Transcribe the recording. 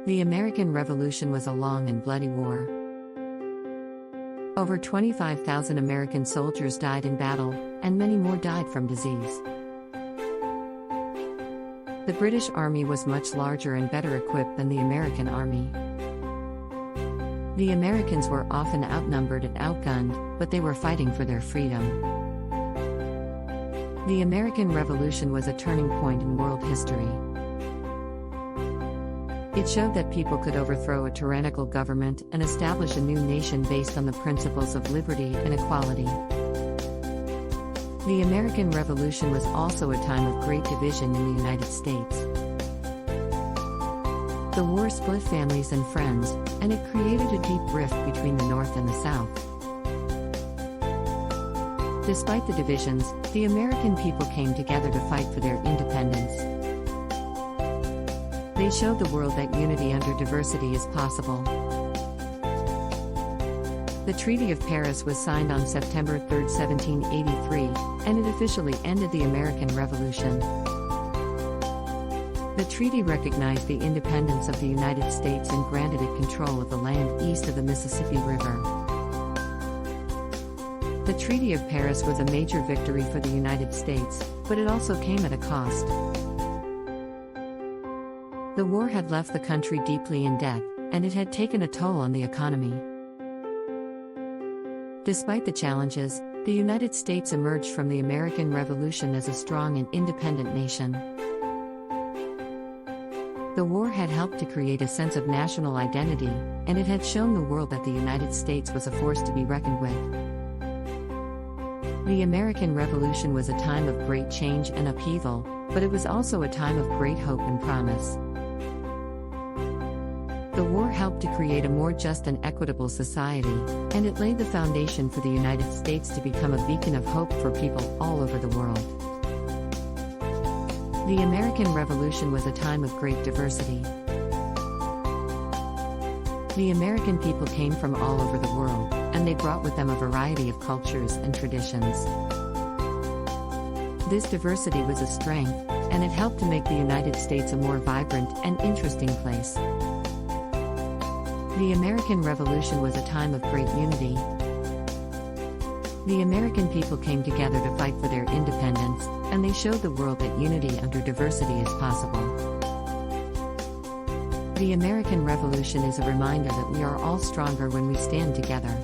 The American Revolution was a long and bloody war. Over 25,000 American soldiers died in battle, and many more died from disease. The British Army was much larger and better equipped than the American Army. The Americans were often outnumbered and outgunned, but they were fighting for their freedom. The American Revolution was a turning point in world history. It showed that people could overthrow a tyrannical government and establish a new nation based on the principles of liberty and equality. The American Revolution was also a time of great division in the United States. The war split families and friends, and it created a deep rift between the North and the South. Despite the divisions, the American people came together to fight for their independence. They showed the world that unity under diversity is possible. The Treaty of Paris was signed on September 3, 1783, and it officially ended the American Revolution. The treaty recognized the independence of the United States and granted it control of the land east of the Mississippi River. The Treaty of Paris was a major victory for the United States, but it also came at a cost. The war had left the country deeply in debt, and it had taken a toll on the economy. Despite the challenges, the United States emerged from the American Revolution as a strong and independent nation. The war had helped to create a sense of national identity, and it had shown the world that the United States was a force to be reckoned with. The American Revolution was a time of great change and upheaval, but it was also a time of great hope and promise. The war helped to create a more just and equitable society, and it laid the foundation for the United States to become a beacon of hope for people all over the world. The American Revolution was a time of great diversity. The American people came from all over the world, and they brought with them a variety of cultures and traditions. This diversity was a strength, and it helped to make the United States a more vibrant and interesting place. The American Revolution was a time of great unity. The American people came together to fight for their independence, and they showed the world that unity under diversity is possible. The American Revolution is a reminder that we are all stronger when we stand together.